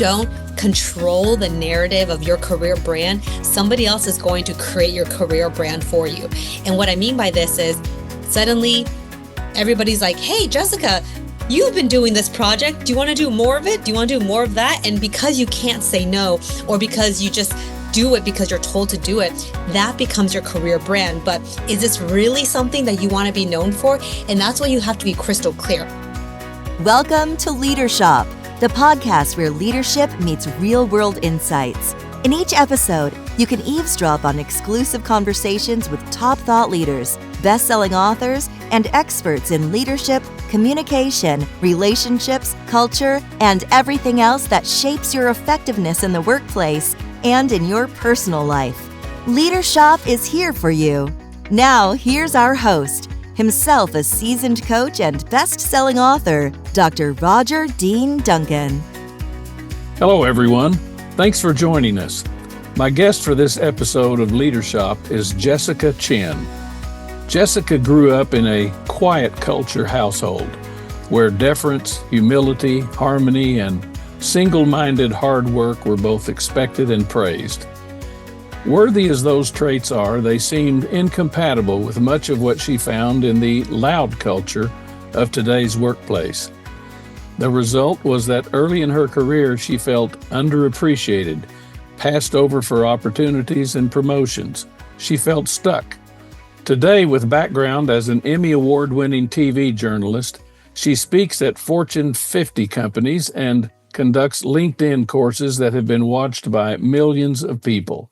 don't control the narrative of your career brand, somebody else is going to create your career brand for you. And what I mean by this is suddenly everybody's like, hey, Jessica, you've been doing this project. Do you want to do more of it? Do you want to do more of that? And because you can't say no, or because you just do it because you're told to do it, that becomes your career brand. But is this really something that you want to be known for? And that's why you have to be crystal clear. Welcome to Leadership, the podcast where leadership meets real-world insights. In each episode, you can eavesdrop on exclusive conversations with top thought leaders, best-selling authors, and experts in leadership, communication, relationships, culture, and everything else that shapes your effectiveness in the workplace and in your personal life. Leadership is here for you. Now, here's our host, himself a seasoned coach and best-selling author, Dr. Roger Dean Duncan. Hello, everyone. Thanks for joining us. My guest for this episode of Leadership is Jessica Chen. Jessica grew up in a quiet culture household where deference, humility, harmony, and single-minded hard work were both expected and praised. Worthy as those traits are, they seemed incompatible with much of what she found in the loud culture of today's workplace. The result was that early in her career, she felt underappreciated, passed over for opportunities and promotions. She felt stuck. Today, with background as an Emmy Award-winning TV journalist, she speaks at Fortune 50 companies and conducts LinkedIn courses that have been watched by millions of people.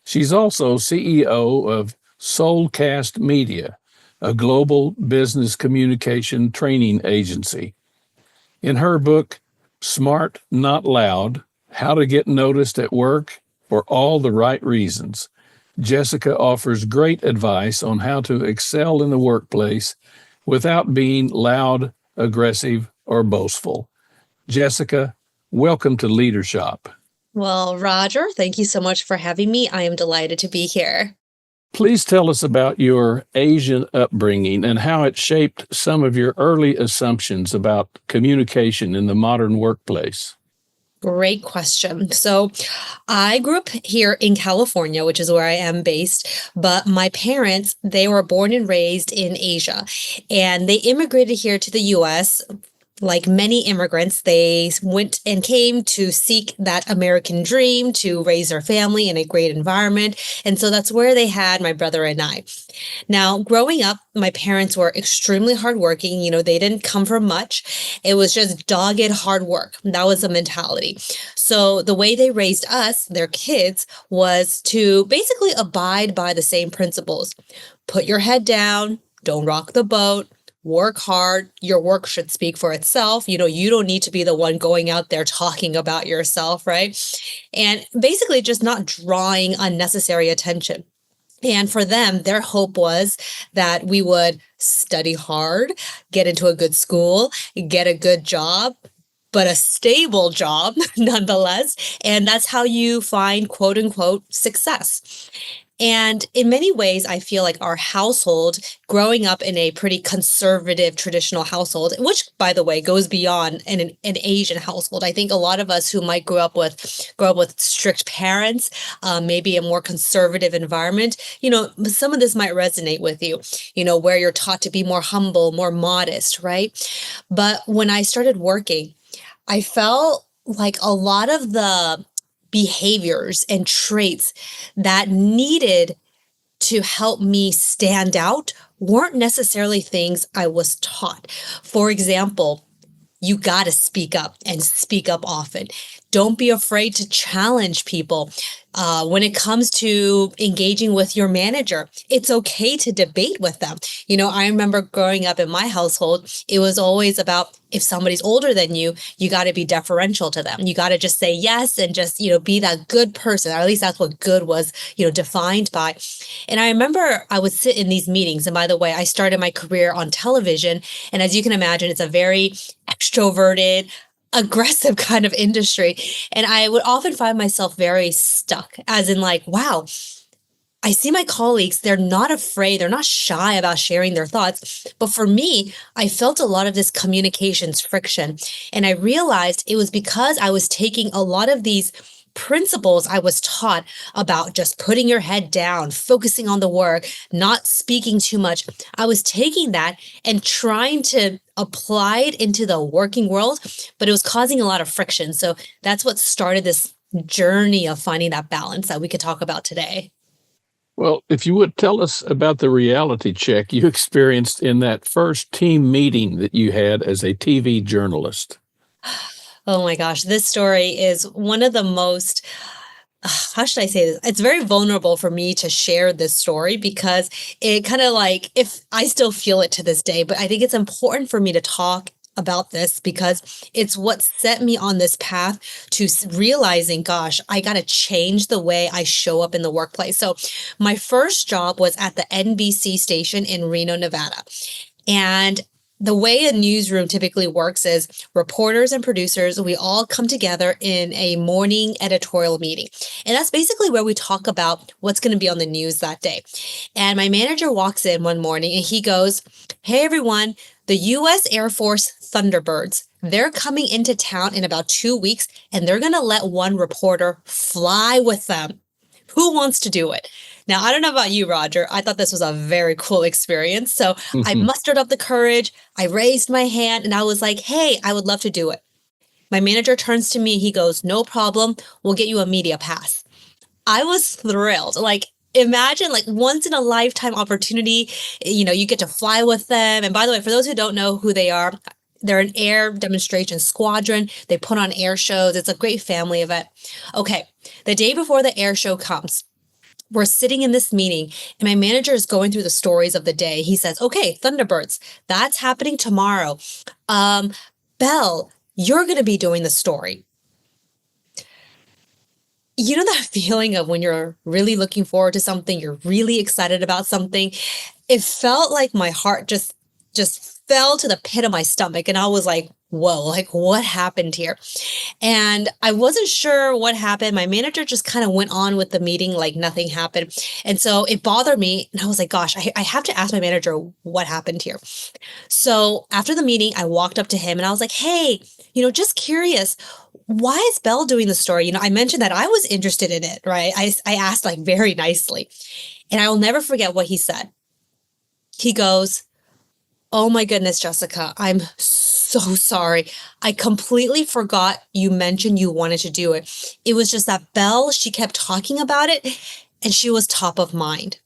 She's also CEO of Soulcast Media, a global business communication training agency. In her book, Smart Not Loud, How to Get Noticed at Work for All the Right Reasons, Jessica offers great advice on how to excel in the workplace without being loud, aggressive, or boastful. Jessica, welcome to Leadership. Well, Roger, thank you so much for having me. I am delighted to be here. Please tell us about your Asian upbringing and how it shaped some of your early assumptions about communication in the modern workplace. Great question. So I grew up here in California, which is where I am based, but my parents, they were born and raised in Asia, and they immigrated here to the US. Like many immigrants, they went and came to seek that American dream, to raise their family in a great environment. And so that's where they had my brother and I. Now, growing up, my parents were extremely hardworking. You know, they didn't come from much. It was just dogged hard work. That was the mentality. So the way they raised us, their kids, was to basically abide by the same principles. Put your head down, don't rock the boat. Work hard. Your work should speak for itself. You know, you don't need to be the one going out there talking about yourself, right? And basically just not drawing unnecessary attention. And for them, their hope was that we would study hard, get into a good school, get a good job, but a stable job nonetheless. And that's how you find quote unquote success. And in many ways, I feel like our household, growing up in a pretty conservative, traditional household, which, by the way, goes beyond an Asian household. I think a lot of us who might grow up with strict parents, maybe a more conservative environment, you know, some of this might resonate with you, you know, where you're taught to be more humble, more modest, right? But when I started working, I felt like a lot of the behaviors and traits that needed to help me stand out weren't necessarily things I was taught. For example, you got to speak up and speak up often. Don't be afraid to challenge people. When it comes to engaging with your manager, it's okay to debate with them. You know, I remember growing up in my household, it was always about if somebody's older than you, you got to be deferential to them. You got to just say yes and just, you know, be that good person. Or at least that's what good was, you know, defined by. And I remember I would sit in these meetings. And by the way, I started my career on television. And as you can imagine, it's a very extroverted, aggressive kind of industry. And I would often find myself very stuck, as in like, wow, I see my colleagues, they're not afraid, they're not shy about sharing their thoughts. But for me, I felt a lot of this communications friction. And I realized it was because I was taking a lot of these principles I was taught about just putting your head down, focusing on the work, not speaking too much. I was taking that and trying to apply it into the working world, but it was causing a lot of friction. So that's what started this journey of finding that balance that we could talk about today. Well, if you would tell us about the reality check you experienced in that first team meeting that you had as a TV journalist. Oh my gosh, this story is one of the most, how should I say this? It's very vulnerable for me to share this story because it kind of like, if I still feel it to this day, but I think it's important for me to talk about this because it's what set me on this path to realizing, gosh, I got to change the way I show up in the workplace. So, my first job was at the NBC station in Reno, Nevada. And the way a newsroom typically works is reporters and producers, we all come together in a morning editorial meeting. And that's basically where we talk about what's going to be on the news that day. And my manager walks in one morning and he goes, "Hey, everyone, the U.S. Air Force Thunderbirds, they're coming into town in about 2 weeks and they're going to let one reporter fly with them. Who wants to do it?" Now, I don't know about you, Roger. I thought this was a very cool experience. So I mustered up the courage. I raised my hand and I was like, "Hey, I would love to do it." My manager turns to me. He goes, "No problem. We'll get you a media pass." I was thrilled. Like, imagine like once in a lifetime opportunity, you get to fly with them. And by the way, for those who don't know who they are, they're an air demonstration squadron. They put on air shows. It's a great family event. Okay, the day before the air show comes, we're sitting in this meeting and my manager is going through the stories of the day. He says, "Okay, Thunderbirds, that's happening tomorrow. Um, Belle, you're going to be doing the story." You know that feeling of when you're really looking forward to something, you're really excited about something. It felt like my heart just fell to the pit of my stomach and I was like, "Whoa, like what happened here?" And I wasn't sure what happened. My manager just kind of went on with the meeting like nothing happened. And so it bothered me. And I was like, gosh, I have to ask my manager what happened here. So after the meeting, I walked up to him and I was like, "Hey, just curious, why is Belle doing the story?" I mentioned that I was interested in it, right? I asked like very nicely. And I will never forget what he said. He goes, "Oh my goodness, Jessica, I'm so sorry. I completely forgot you mentioned you wanted to do it. It was just that Belle, she kept talking about it and she was top of mind."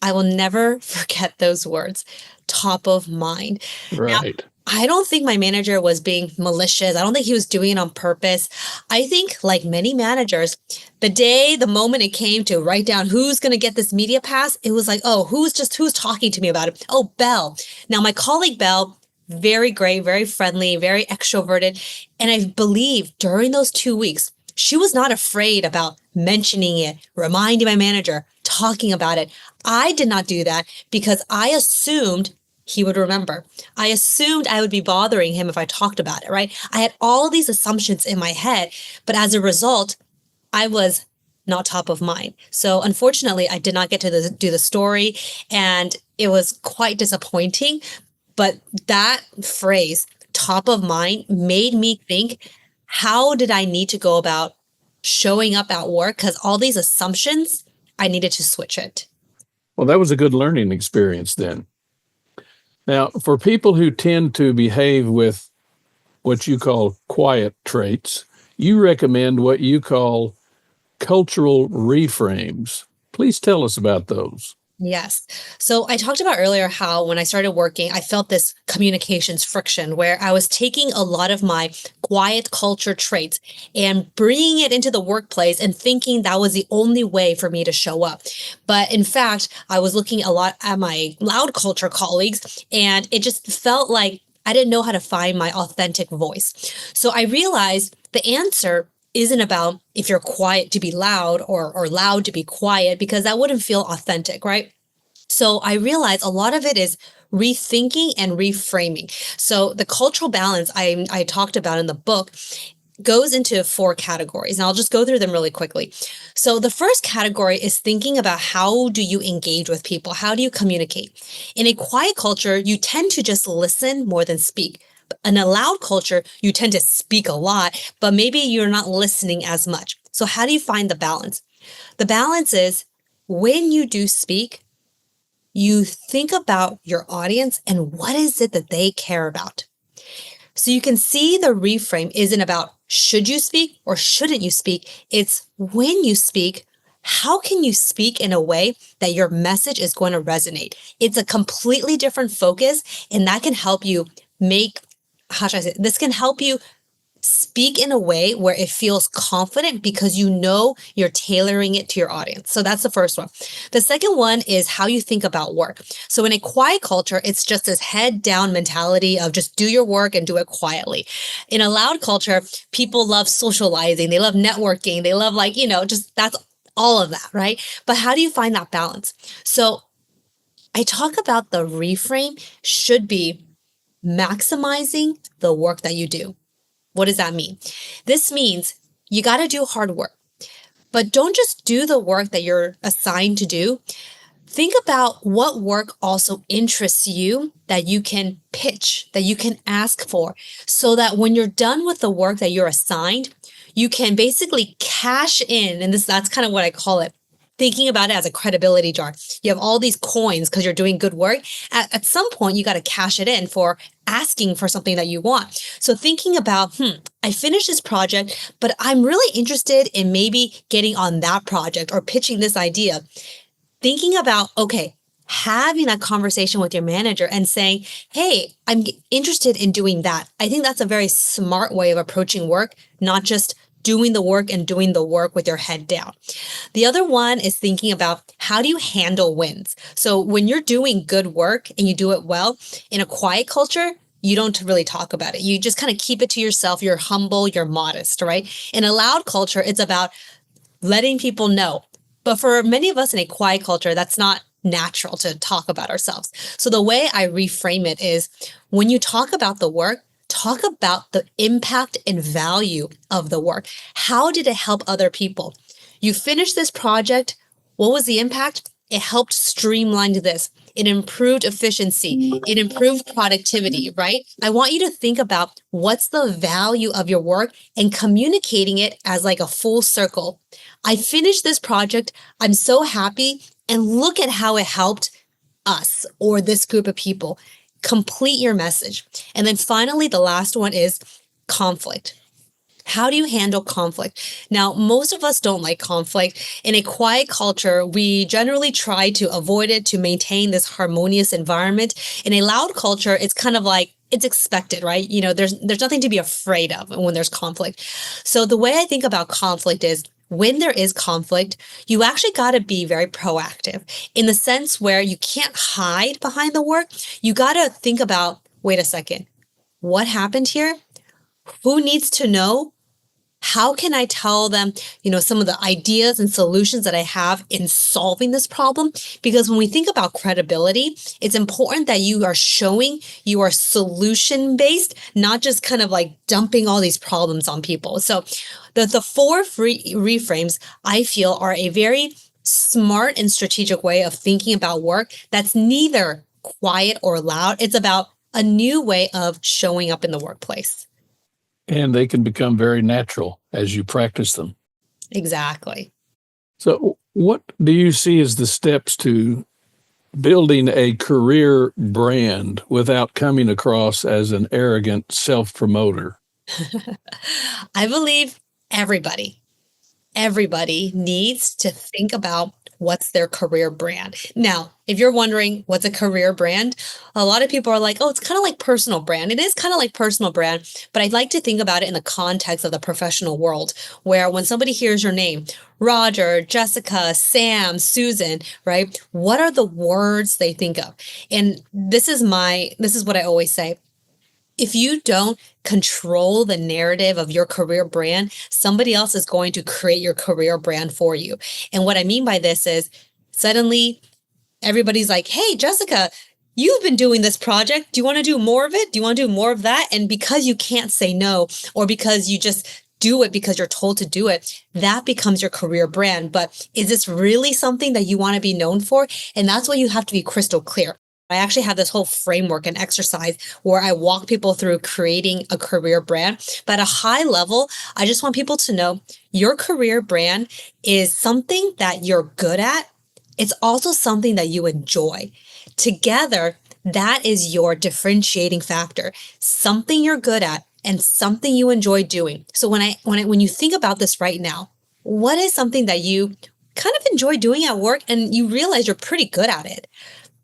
I will never forget those words, top of mind. Now, Right. I don't think my manager was being malicious. I don't think he was doing it on purpose. I think, like many managers, the moment it came to write down who's going to get this media pass, it was like, "Oh, who's talking to me about it? Oh, Belle." Now, my colleague Belle, very great, very friendly, very extroverted. And I believe during those 2 weeks, she was not afraid about mentioning it, reminding my manager, talking about it. I did not do that because I assumed he would remember. I assumed I would be bothering him if I talked about it, right? I had all these assumptions in my head, but as a result, I was not top of mind. So unfortunately, I did not get to do the story, and it was quite disappointing. But that phrase, top of mind, made me think, how did I need to go about showing up at work? Because all these assumptions, I needed to switch it. Well, that was a good learning experience then. Now, for people who tend to behave with what you call quiet traits, you recommend what you call cultural reframes. Please tell us about those. Yes. So I talked about earlier how when I started working, I felt this communications friction where I was taking a lot of my quiet culture traits and bringing it into the workplace and thinking that was the only way for me to show up. But in fact, I was looking a lot at my loud culture colleagues and it just felt like I didn't know how to find my authentic voice. So I realized the answer isn't about if you're quiet to be loud or loud to be quiet, because that wouldn't feel authentic, right? So I realized a lot of it is rethinking and reframing. So the cultural balance I talked about in the book, goes into 4 categories, and I'll just go through them really quickly. So the first category is thinking about how do you engage with people? How do you communicate? In a quiet culture, you tend to just listen more than speak. In a loud culture, you tend to speak a lot, but maybe you're not listening as much. So how do you find the balance? The balance is when you do speak, you think about your audience and what is it that they care about. So you can see the reframe isn't about should you speak or shouldn't you speak? It's when you speak, how can you speak in a way that your message is going to resonate? It's a completely different focus, and that can help you make, how should I say, this can help you speak in a way where it feels confident because you know you're tailoring it to your audience. So that's the first one. The second one is how you think about work. So in a quiet culture, it's just this head down mentality of just do your work and do it quietly. In a loud culture, people love socializing, they love networking, they love just that's all of that, right? But how do you find that balance? So I talk about the reframe should be maximizing the work that you do. What does that mean? This means you got to do hard work, but don't just do the work that you're assigned to do. Think about what work also interests you that you can pitch, that you can ask for, so that when you're done with the work that you're assigned, you can basically cash in. And that's kind of what I call it. Thinking about it as a credibility jar. You have all these coins because you're doing good work. At some point, you got to cash it in for asking for something that you want. So thinking about, I finished this project, but I'm really interested in maybe getting on that project or pitching this idea. Thinking about, okay, having that conversation with your manager and saying, hey, I'm interested in doing that. I think that's a very smart way of approaching work, not just doing the work and doing the work with your head down. The other one is thinking about how do you handle wins? So when you're doing good work and you do it well, in a quiet culture, you don't really talk about it. You just kind of keep it to yourself. You're humble, you're modest, right? In a loud culture, it's about letting people know. But for many of us in a quiet culture, that's not natural to talk about ourselves. So the way I reframe it is when you talk about the work, talk about the impact and value of the work. How did it help other people? You finished this project. What was the impact? It helped streamline this. It improved efficiency. It improved productivity, right? I want you to think about what's the value of your work and communicating it as like a full circle. I finished this project. I'm so happy. And look at how it helped us or this group of people. Complete your message. And then finally, the last one is conflict. How do you handle conflict? Now, most of us don't like conflict. In a quiet culture, we generally try to avoid it to maintain this harmonious environment. In a loud culture, it's kind of like it's expected, right? There's nothing to be afraid of when there's conflict. So the way I think about conflict is when there is conflict, you actually got to be very proactive in the sense where you can't hide behind the work. You got to think about, wait a second, what happened here? Who needs to know? How can I tell them, some of the ideas and solutions that I have in solving this problem? Because when we think about credibility, it's important that you are showing you are solution based, not just kind of like dumping all these problems on people. So the 4 reframes I feel are a very smart and strategic way of thinking about work that's neither quiet or loud. It's about a new way of showing up in the workplace. And they can become very natural as you practice them. Exactly. So what do you see as the steps to building a career brand without coming across as an arrogant self-promoter? I believe everybody needs to think about what's their career brand. Now, if you're wondering what's a career brand, a lot of people are like, oh, it's kind of like personal brand. It is kind of like personal brand, but I'd like to think about it in the context of the professional world, where when somebody hears your name, Roger, Jessica, Sam, Susan, right? What are the words they think of? And this is what I always say. If you don't control the narrative of your career brand, somebody else is going to create your career brand for you. And what I mean by this is suddenly everybody's like, hey, Jessica, you've been doing this project. Do you want to do more of it? Do you want to do more of that? And because you can't say no, or because you just do it because you're told to do it, that becomes your career brand. But is this really something that you want to be known for? And that's why you have to be crystal clear. I actually have this whole framework and exercise where I walk people through creating a career brand. But at a high level, I just want people to know your career brand is something that you're good at. It's also something that you enjoy. Together, that is your differentiating factor, something you're good at and something you enjoy doing. So when you think about this right now, what is something that you kind of enjoy doing at work and you realize you're pretty good at it?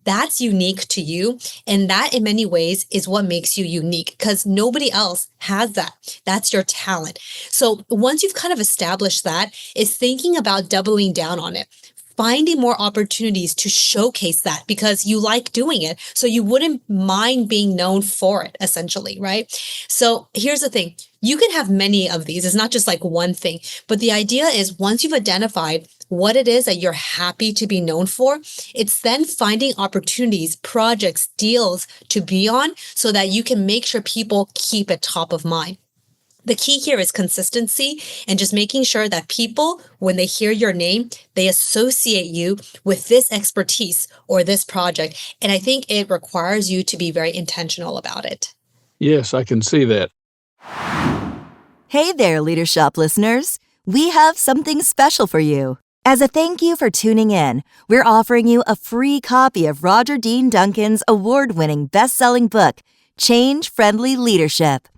That's unique to you. And that in many ways is what makes you unique because nobody else has that. That's your talent. So once you've kind of established that, is thinking about doubling down on it, finding more opportunities to showcase that because you like doing it. So you wouldn't mind being known for it, essentially, right? So here's the thing. You can have many of these. It's not just like one thing, but the idea is once you've identified what it is that you're happy to be known for, it's then finding opportunities, projects, deals to be on so that you can make sure people keep it top of mind. The key here is consistency and just making sure that people, when they hear your name, they associate you with this expertise or this project. And I think it requires you to be very intentional about it. Yes, I can see that. Hey there, Leadership listeners. We have something special for you. As a thank you for tuning in, we're offering you a free copy of Roger Dean Duncan's award-winning best-selling book, Change Friendly Leadership.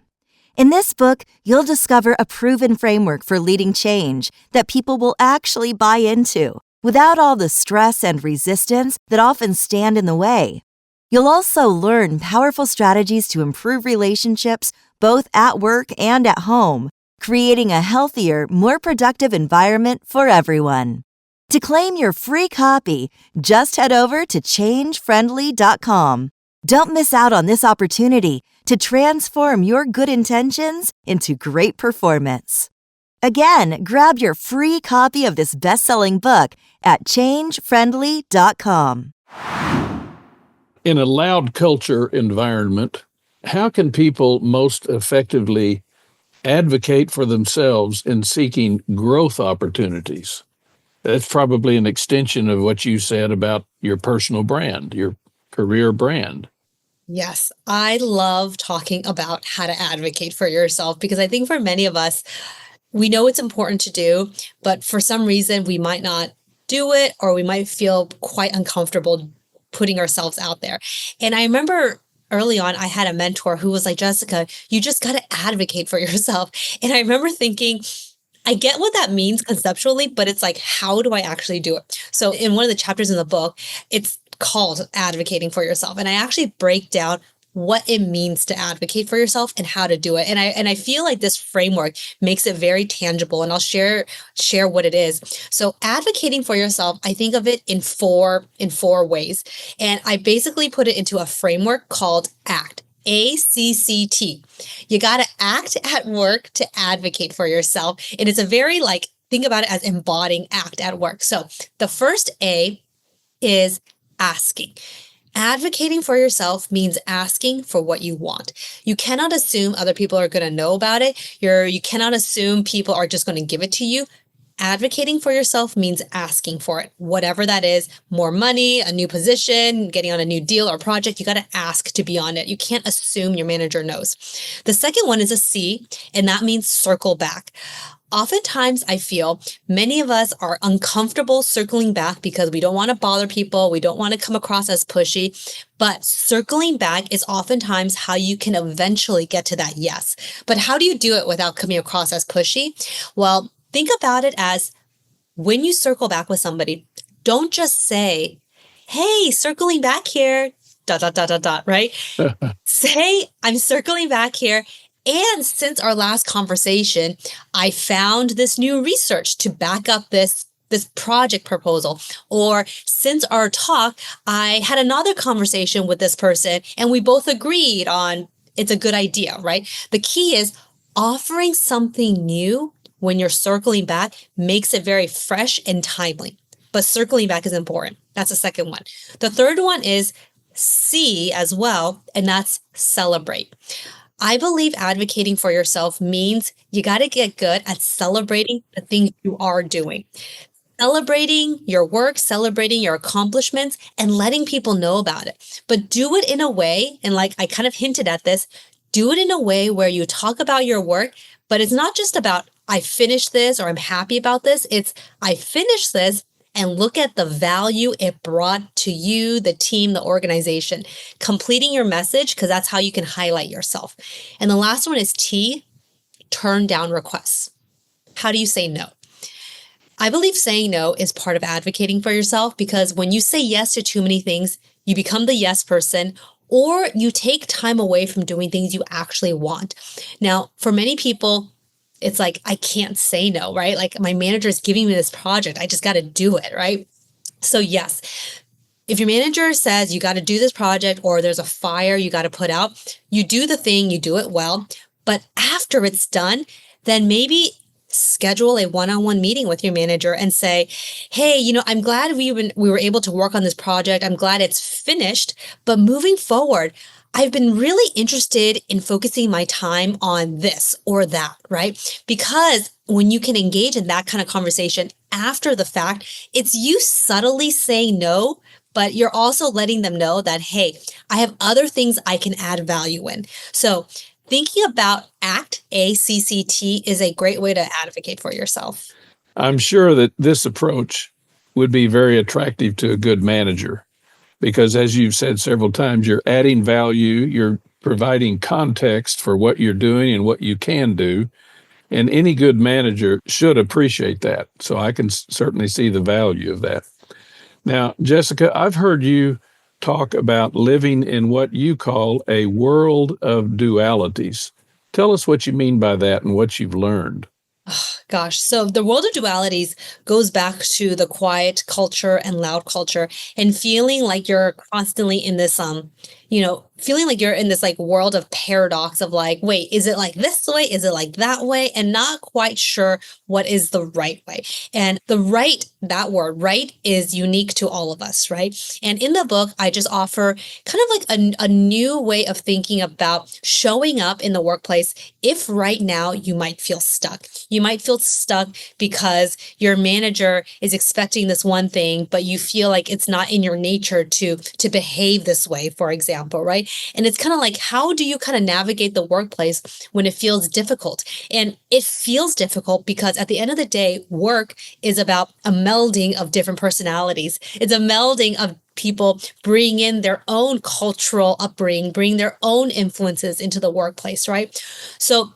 In this book, you'll discover a proven framework for leading change that people will actually buy into, without all the stress and resistance that often stand in the way. You'll also learn powerful strategies to improve relationships both at work and at home, creating a healthier, more productive environment for everyone. To claim your free copy, just head over to changefriendly.com. Don't miss out on this opportunity to transform your good intentions into great performance. Again, grab your free copy of this best-selling book at changefriendly.com. In a loud culture environment, how can people most effectively advocate for themselves in seeking growth opportunities? That's probably an extension of what you said about your personal brand, your career brand. Yes, I love talking about how to advocate for yourself because I think for many of us, we know it's important to do, but for some reason we might not do it or we might feel quite uncomfortable putting ourselves out there. And I remember early on, I had a mentor who was like, Jessica, you just got to advocate for yourself. And I remember thinking, I get what that means conceptually, but it's like, how do I actually do it? So in one of the chapters in the book, it's called advocating for yourself. And I actually break down what it means to advocate for yourself and how to do it. And I feel like this framework makes it very tangible. And I'll share what it is. So advocating for yourself, I think of it in four ways. And I basically put it into a framework called ACT. ACCT. You got to act at work to advocate for yourself. And it's a very think about it as embodying act at work. So the first A is asking. Advocating for yourself means asking for what you want. You cannot assume other people are going to know about it. You cannot assume people are just going to give it to you. Advocating for yourself means asking for it, whatever that is, more money, a new position, getting on a new deal or project. You got to ask to be on it. You can't assume your manager knows. The second one is a C, and that means circle back. Oftentimes, I feel many of us are uncomfortable circling back because we don't want to bother people. We don't want to come across as pushy. But circling back is oftentimes how you can eventually get to that yes. But how do you do it without coming across as pushy? Well, think about it as when you circle back with somebody, don't just say, hey, circling back here, ... right? Say, I'm circling back here. And since our last conversation, I found this new research to back up this project proposal. Or since our talk, I had another conversation with this person and we both agreed on it's a good idea, right? The key is offering something new when you're circling back makes it very fresh and timely. But circling back is important. That's the second one. The third one is C as well, and that's celebrate. I believe advocating for yourself means you got to get good at celebrating the things you are doing. Celebrating your work, celebrating your accomplishments, and letting people know about it. But do it in a way, and like I kind of hinted at this, do it in a way where you talk about your work, but it's not just about, I finished this or I'm happy about this. It's, I finished this and look at the value it brought to you, the team, the organization. Completing your message, because that's how you can highlight yourself. And the last one is T, turn down requests. How do you say no? I believe saying no is part of advocating for yourself because when you say yes to too many things, you become the yes person or you take time away from doing things you actually want. Now, for many people, it's like, I can't say no, right? Like my manager is giving me this project. I just got to do it, right? So, yes, if your manager says you got to do this project or there's a fire you got to put out, you do the thing, you do it well. But after it's done, then maybe schedule a one-on-one meeting with your manager and say, hey, I'm glad we were able to work on this project. I'm glad it's finished. But moving forward, I've been really interested in focusing my time on this or that, right? Because when you can engage in that kind of conversation after the fact, it's you subtly saying no, but you're also letting them know that, hey, I have other things I can add value in. So thinking about ACT, ACCT, is a great way to advocate for yourself. I'm sure that this approach would be very attractive to a good manager because, as you've said several times, you're adding value, you're providing context for what you're doing and what you can do. And any good manager should appreciate that. So I can certainly see the value of that. Now, Jessica, I've heard you talk about living in what you call a world of dualities. Tell us what you mean by that and what you've learned. Gosh, so the world of dualities goes back to the quiet culture and loud culture and feeling like you're constantly in this feeling like you're in this like world of paradox of like, wait, is it like this way? Is it like that way? And not quite sure what is the right way. And the right, that word, right, is unique to all of us, right? And in the book, I just offer kind of like a new way of thinking about showing up in the workplace if right now you might feel stuck. You might feel stuck because your manager is expecting this one thing, but you feel like it's not in your nature to behave this way, for example, right? And it's kind of like, how do you kind of navigate the workplace when it feels difficult? And it feels difficult because at the end of the day, work is about a melding of different personalities. It's a melding of people bring in their own cultural upbringing, bring their own influences into the workplace, right? So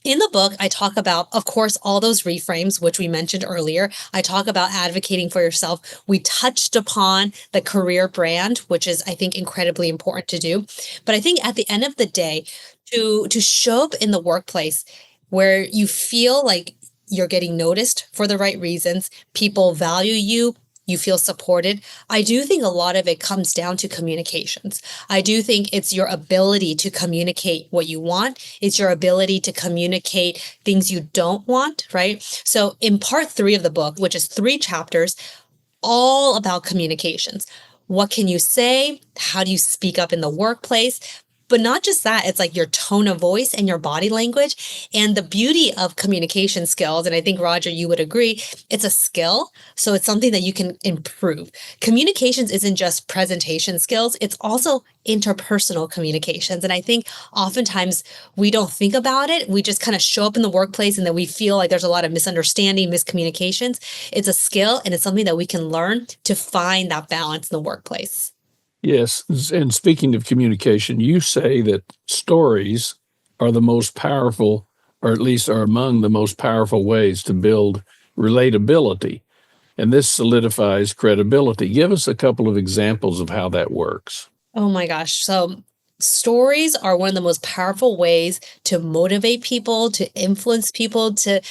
in the book, I talk about, of course, all those reframes, which we mentioned earlier. I talk about advocating for yourself. We touched upon the career brand, which is, I think, incredibly important to do. But I think at the end of the day, to show up in the workplace where you feel like you're getting noticed for the right reasons, people value you, you feel supported. I do think a lot of it comes down to communications. I do think it's your ability to communicate what you want. It's your ability to communicate things you don't want, right? So in part 3 of the book, which is 3 chapters, all about communications. What can you say? How do you speak up in the workplace? But not just that, it's like your tone of voice and your body language and the beauty of communication skills. And I think, Roger, you would agree, it's a skill. So it's something that you can improve. Communications isn't just presentation skills, it's also interpersonal communications. And I think oftentimes we don't think about it. We just kind of show up in the workplace and then we feel like there's a lot of misunderstanding, miscommunications. It's a skill and it's something that we can learn to find that balance in the workplace. Yes. And speaking of communication, you say that stories are the most powerful, or at least are among the most powerful ways to build relatability. And this solidifies credibility. Give us a couple of examples of how that works. Oh my gosh. So stories are one of the most powerful ways to motivate people, to influence people, to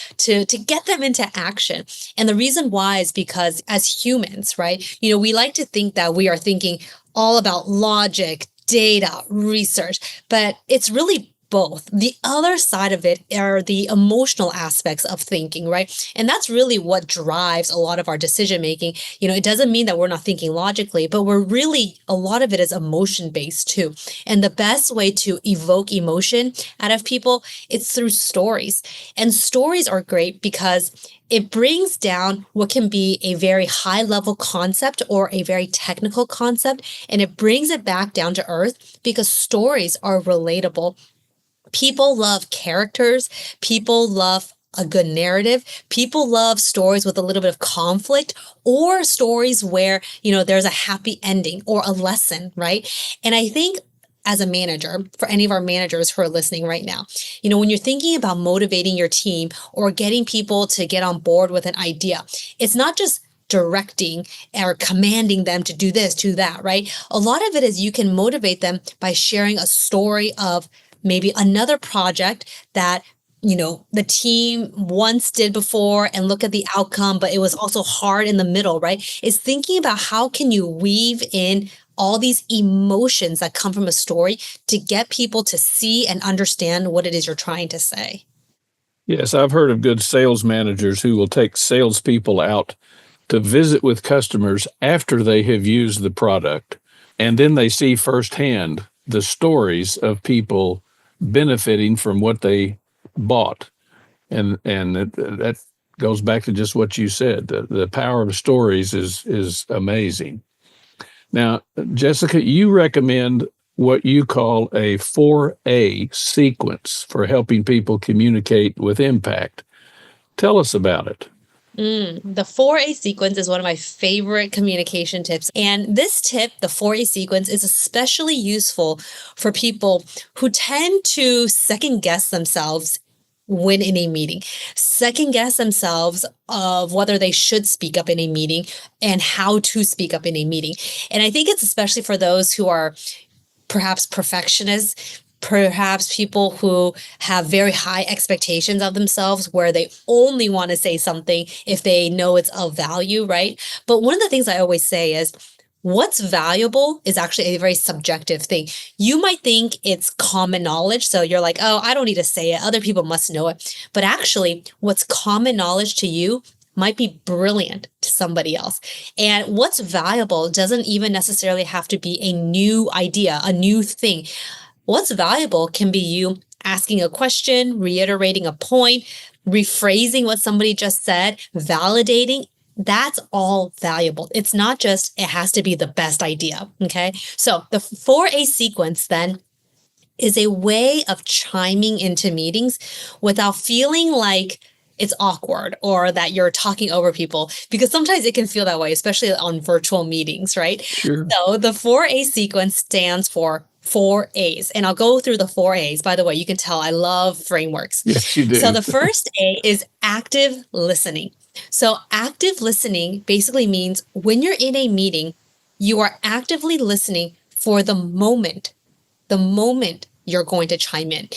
get them into action. And the reason why is because as humans, right? We like to think that we are thinking all about logic, data, research, but it's really both. The other side of it are the emotional aspects of thinking, right? And that's really what drives a lot of our decision making. It doesn't mean that we're not thinking logically, but a lot of it is emotion based too. And the best way to evoke emotion out of people is through stories. And stories are great because it brings down what can be a very high level concept or a very technical concept, and it brings it back down to earth because stories are relatable. People love characters. People love a good narrative. People love stories with a little bit of conflict or stories where, there's a happy ending or a lesson, right? And I think as a manager, for any of our managers who are listening right now, when you're thinking about motivating your team or getting people to get on board with an idea, it's not just directing or commanding them to do this, do that, right? A lot of it is you can motivate them by sharing a story of maybe another project that the team once did before and look at the outcome, but it was also hard in the middle, right? It's thinking about how can you weave in all these emotions that come from a story to get people to see and understand what it is you're trying to say. Yes, I've heard of good sales managers who will take salespeople out to visit with customers after they have used the product. And then they see firsthand the stories of people benefiting from what they bought. That goes back to just what you said. The power of stories is amazing. Now, Jessica, you recommend what you call a 4A sequence for helping people communicate with impact. Tell us about it. The 4A sequence is one of my favorite communication tips. And this tip, the 4A sequence, is especially useful for people who tend to second guess themselves when in a meeting, second guess themselves of whether they should speak up in a meeting and how to speak up in a meeting. And I think it's especially for those who are perhaps perfectionists, perhaps people who have very high expectations of themselves where they only want to say something if they know it's of value, right? But one of the things I always say is what's valuable is actually a very subjective thing. You might think it's common knowledge. So you're like, oh, I don't need to say it. Other people must know it. But actually, what's common knowledge to you might be brilliant to somebody else. And what's valuable doesn't even necessarily have to be a new idea, a new thing. What's valuable can be you asking a question, reiterating a point, rephrasing what somebody just said, validating. That's all valuable. It's not just, it has to be the best idea. Okay. So the 4A sequence then is a way of chiming into meetings without feeling like it's awkward or that you're talking over people, because sometimes it can feel that way, especially on virtual meetings, right? Sure. So the 4A sequence stands for 4 A's. And I'll go through the 4 A's. By the way, you can tell I love frameworks. Yes, you do. So the first A is active listening. So active listening basically means when you're in a meeting, you are actively listening for the moment you're going to chime in.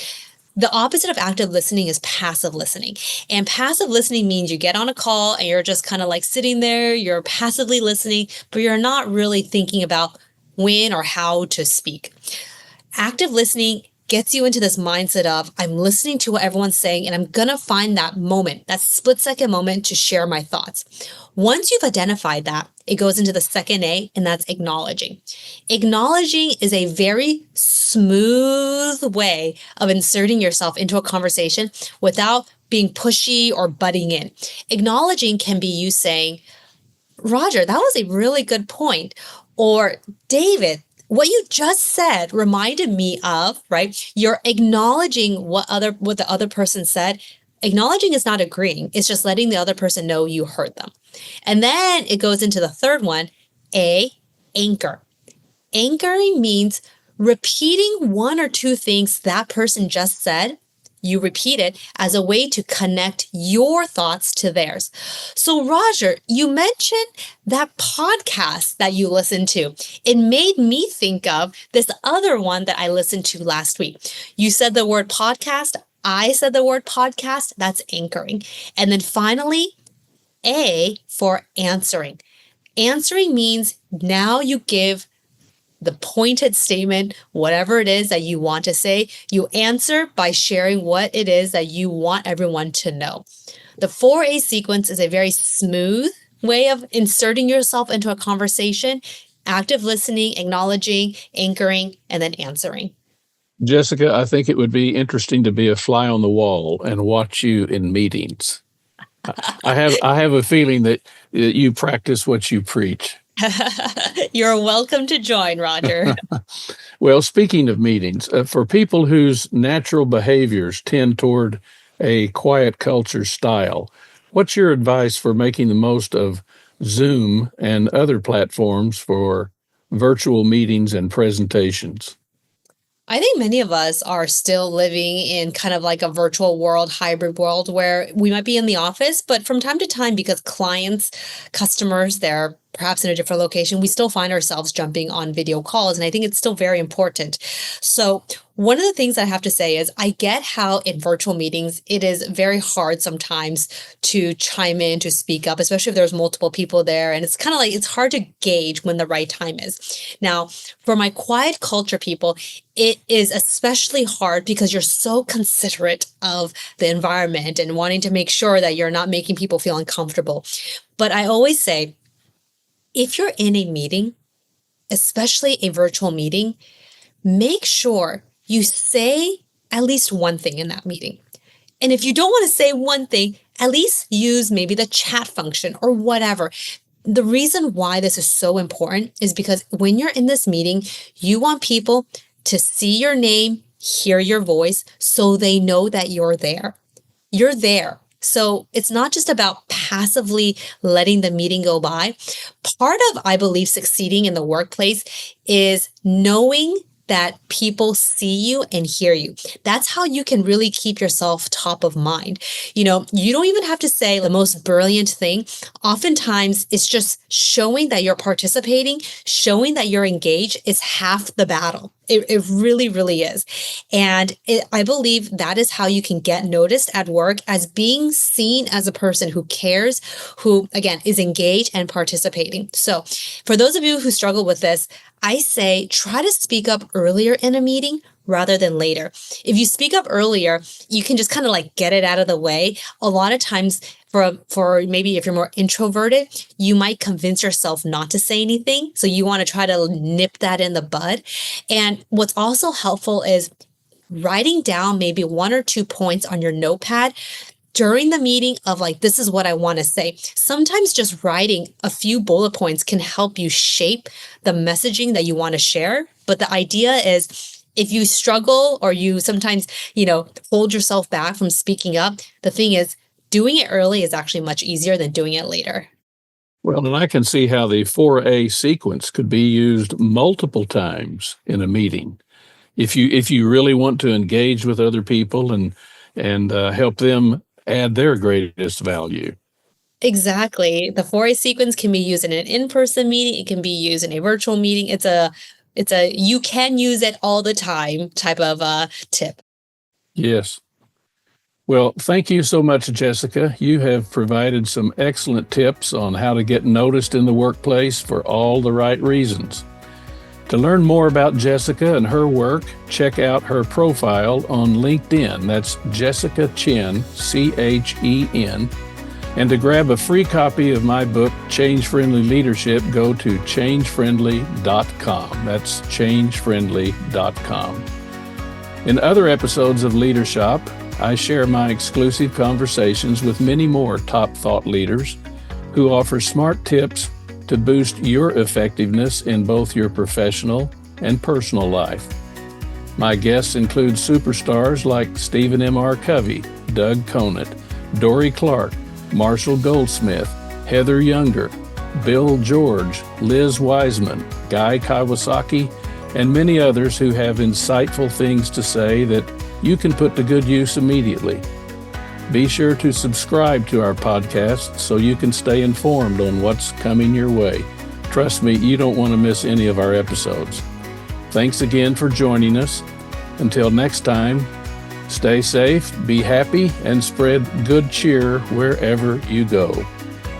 The opposite of active listening is passive listening. And passive listening means you get on a call and you're just kind of like sitting there, you're passively listening, but you're not really thinking about when or how to speak. Active listening gets you into this mindset of I'm listening to what everyone's saying and I'm going to find that moment, that split-second moment to share my thoughts. Once you've identified that, it goes into the second A, and that's acknowledging. Acknowledging is a very smooth way of inserting yourself into a conversation without being pushy or butting in. Acknowledging can be you saying, Roger, that was a really good point. Or David, what you just said reminded me of, right? You're acknowledging what the other person said. Acknowledging is not agreeing. It's just letting the other person know you heard them. And then it goes into the third one, anchor. Anchoring means repeating one or two things that person just said. You repeat it as a way to connect your thoughts to theirs. So, Roger, you mentioned that podcast that you listened to. It made me think of this other one that I listened to last week. You said the word podcast. I said the word podcast. That's anchoring. And then finally, A for answering. Answering means now you give the pointed statement, whatever it is that you want to say, you answer by sharing what it is that you want everyone to know. The 4A sequence is a very smooth way of inserting yourself into a conversation: active listening, acknowledging, anchoring, and then answering. Jessica, I think it would be interesting to be a fly on the wall and watch you in meetings. I have a feeling that you practice what you preach. You're welcome to join, Roger. Well, speaking of meetings, for people whose natural behaviors tend toward a quiet culture style, what's your advice for making the most of Zoom and other platforms for virtual meetings and presentations? I think many of us are still living in kind of like a virtual world, hybrid world where we might be in the office, but from time to time, because clients, customers, they're perhaps in a different location, we still find ourselves jumping on video calls. And I think it's still very important. So, one of the things I have to say is I get how in virtual meetings, it is very hard sometimes to chime in, to speak up, especially if there's multiple people there. And it's kind of like it's hard to gauge when the right time is. Now, for my quiet culture people, it is especially hard because you're so considerate of the environment and wanting to make sure that you're not making people feel uncomfortable. But I always say, if you're in a meeting, especially a virtual meeting, make sure you say at least one thing in that meeting. And if you don't want to say one thing, at least use maybe the chat function or whatever. The reason why this is so important is because when you're in this meeting, you want people to see your name, hear your voice, so they know that you're there. You're there. So it's not just about passively letting the meeting go by. Part of, I believe, succeeding in the workplace is knowing that people see you and hear you. That's how you can really keep yourself top of mind. You know, you don't even have to say the most brilliant thing. Oftentimes, it's just showing that you're participating, showing that you're engaged is half the battle. It really, really is. And I believe that is how you can get noticed at work as being seen as a person who cares, who, again, is engaged and participating. So for those of you who struggle with this, I say try to speak up earlier in a meeting rather than later. If you speak up earlier, you can just kind of like get it out of the way. A lot of times for maybe if you're more introverted, you might convince yourself not to say anything. So you want to try to nip that in the bud. And what's also helpful is writing down maybe 1 or 2 points on your notepad during the meeting of like, this is what I want to say. Sometimes just writing a few bullet points can help you shape the messaging that you want to share. But the idea is if you struggle or you sometimes, hold yourself back from speaking up, the thing is doing it early is actually much easier than doing it later. Well, and I can see how the 4A sequence could be used multiple times in a meeting. If you really want to engage with other people and help them add their greatest value. Exactly. The 4A sequence can be used in an in-person meeting. It can be used in a virtual meeting. It's a you can use it all the time type of tip. Yes. Well, thank you so much, Jessica. You have provided some excellent tips on how to get noticed in the workplace for all the right reasons. To learn more about Jessica and her work, check out her profile on LinkedIn. That's Jessica Chen, Chen. And to grab a free copy of my book, Change Friendly Leadership, go to changefriendly.com. That's changefriendly.com. In other episodes of Leadership, I share my exclusive conversations with many more top thought leaders who offer smart tips to boost your effectiveness in both your professional and personal life. My guests include superstars like Stephen M.R. Covey, Doug Conant, Dory Clark, Marshall Goldsmith, Heather Younger, Bill George, Liz Wiseman, Guy Kawasaki, and many others who have insightful things to say that you can put to good use immediately. Be sure to subscribe to our podcast so you can stay informed on what's coming your way. Trust me, you don't want to miss any of our episodes. Thanks again for joining us. Until next time, stay safe, be happy, and spread good cheer wherever you go.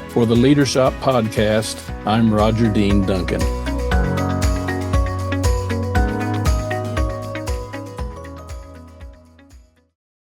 For the Leadership Podcast, I'm Roger Dean Duncan.